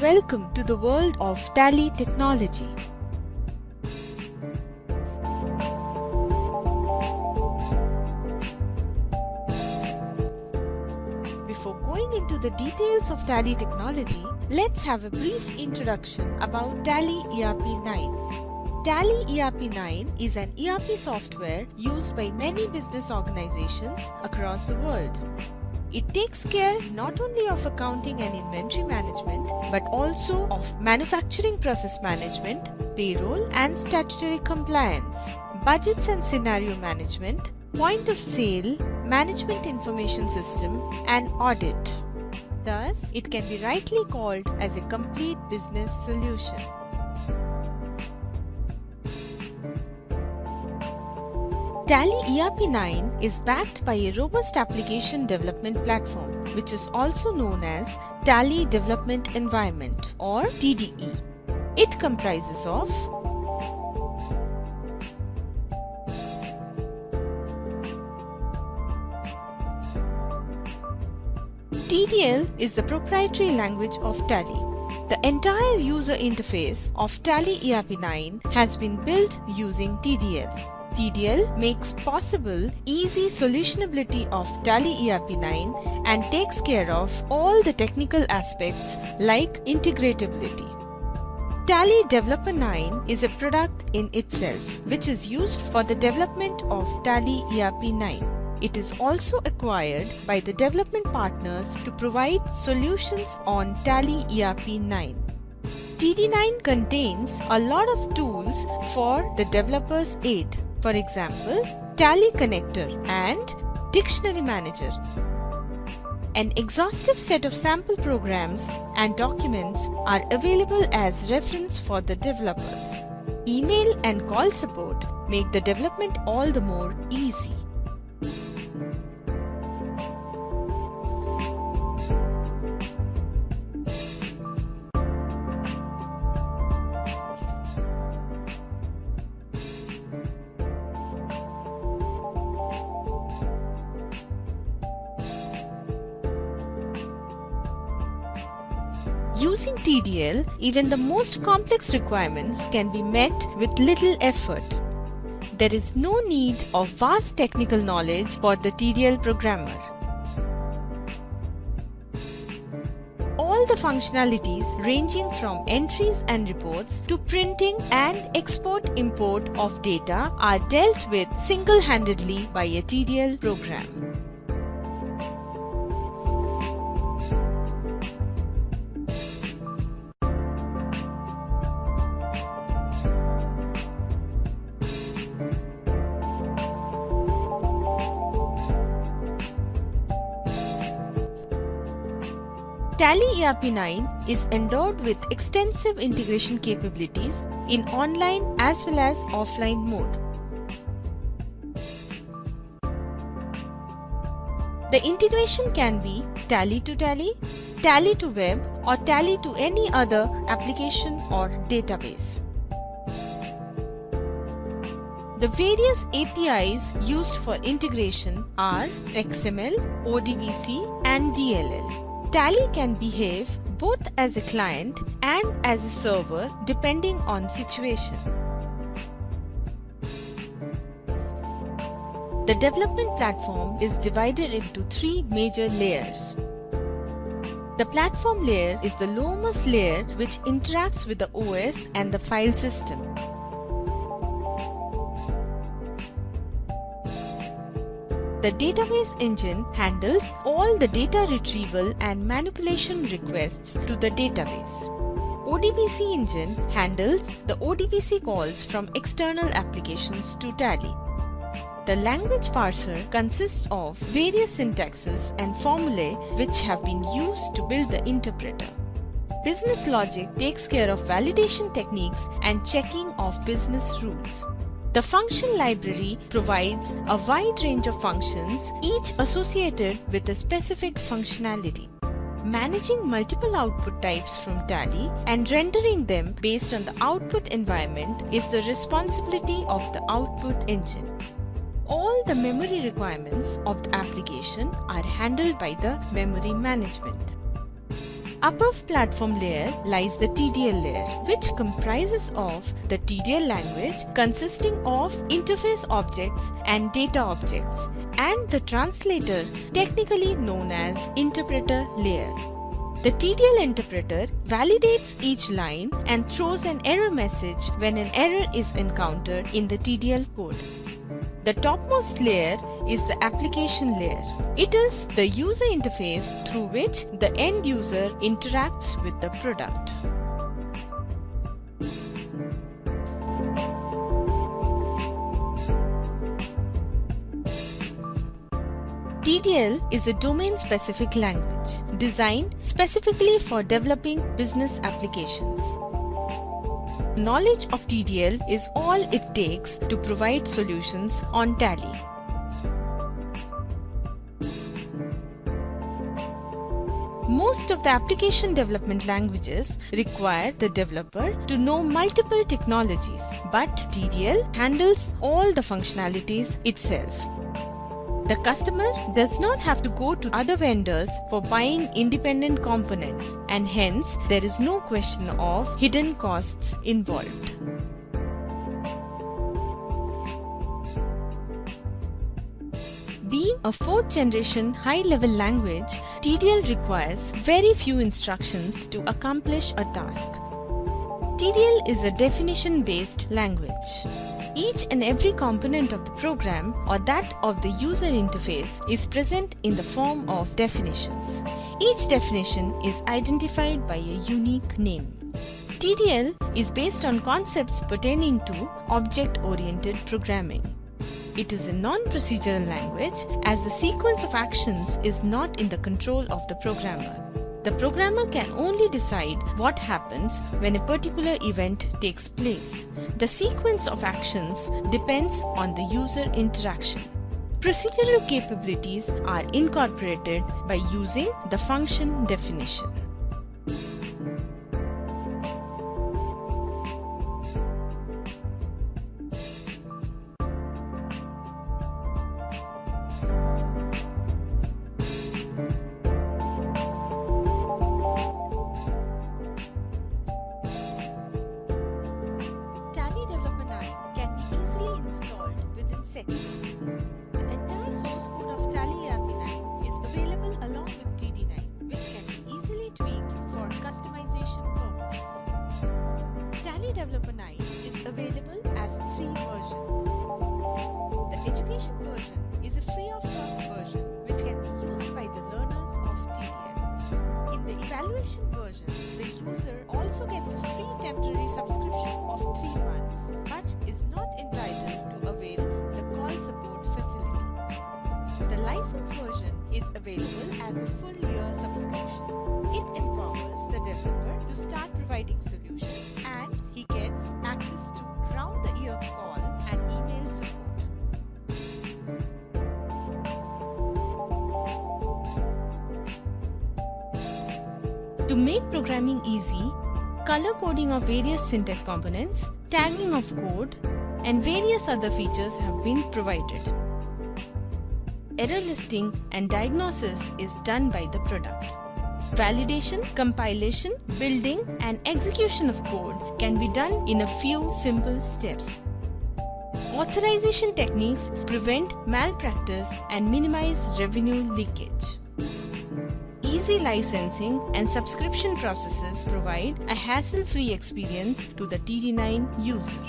welcome to the world of Tally technology. Before going into the details of Tally technology, let's have a brief introduction about Tally.ERP 9. Tally.ERP 9 is an ERP software used by many business organizations across the world. It takes care not only of accounting and inventory management, but also of manufacturing process management, payroll and statutory compliance, budgets and scenario management, point of sale, management information system, and audit. Thus, it can be rightly called as a complete business solution. Tally.ERP 9 is backed by a robust application development platform, which is also known as Tally Development Environment or TDE. It comprises of TDL is the proprietary language of Tally. The entire user interface of Tally.ERP 9 has been built using TDL. TDL makes possible easy solutionability of Tally.ERP 9 and takes care of all the technical aspects like Integratability. Tally.Developer 9 is a product in itself which is used for the development of Tally.ERP 9. It is also acquired by the development partners to provide solutions on Tally.ERP 9. TD9 contains a lot of tools for the developer's aid. For example, Tally Connector and Dictionary Manager. An exhaustive set of sample programs and documents are available as reference for the developers. Email and call support make the development all the more easy. Using TDL, even the most complex requirements can be met with little effort. There is no need of vast technical knowledge for the TDL programmer. All the functionalities ranging from entries and reports to printing and export-import of data are dealt with single-handedly by a TDL program. Tally.ERP 9 is endowed with extensive integration capabilities in online as well as offline mode. The integration can be Tally to Tally, Tally to Web, or Tally to any other application or database. The various APIs used for integration are XML, ODBC, and DLL. Tally can behave both as a client and as a server depending on situation. The development platform is divided into three major layers. The platform layer is the lowermost layer which interacts with the OS and the file system. The database engine handles all the data retrieval and manipulation requests to the database. ODBC engine handles the ODBC calls from external applications to Tally. The language parser consists of various syntaxes and formulae which have been used to build the interpreter. Business logic takes care of validation techniques and checking of business rules. The function library provides a wide range of functions, each associated with a specific functionality. Managing multiple output types from Tally and rendering them based on the output environment is the responsibility of the output engine. All the memory requirements of the application are handled by the memory management. Above platform layer lies the TDL layer, which comprises of the TDL language consisting of interface objects and data objects, and the translator, technically known as interpreter layer. The TDL interpreter validates each line and throws an error message when an error is encountered in the TDL code. The topmost layer is the application layer. It is the user interface through which the end user interacts with the product. TDL is a domain-specific language designed specifically for developing business applications. Knowledge of TDL is all it takes to provide solutions on Tally. Most of the application development languages require the developer to know multiple technologies, but TDL handles all the functionalities itself. The customer does not have to go to other vendors for buying independent components, and hence there is no question of hidden costs involved. Being a fourth generation high-level language, TDL requires very few instructions to accomplish a task. TDL is a definition-based language. Each and every component of the program or that of the user interface is present in the form of definitions. Each definition is identified by a unique name. TDL is based on concepts pertaining to object-oriented programming. It is a non-procedural language as the sequence of actions is not in the control of the programmer. The programmer can only decide what happens when a particular event takes place. The sequence of actions depends on the user interaction. Procedural capabilities are incorporated by using the function definition. Tally.Developer 9 can be easily installed within seconds. The entire source code of Tally.ERP 9 is available along with TD9, which can be easily tweaked for customization purpose. Tally.Developer 9 is available as 3 versions. The education version is a free-of-cost version which can be used by the learners of TDL. In the evaluation version, the user also gets a free temporary subscription of 3 months, but is not entitled to avail the call support facility. The license version is available as a full year subscription. It empowers the developer to start providing solutions, and he gets access to round-the-ear call and email support. To make programming easy, color coding of various syntax components, tagging of code, and various other features have been provided. Error listing and diagnosis is done by the product. Validation, compilation, building, and execution of code can be done in a few simple steps. Authorization techniques prevent malpractice and minimize revenue leakage. Easy licensing and subscription processes provide a hassle-free experience to the TD9 user.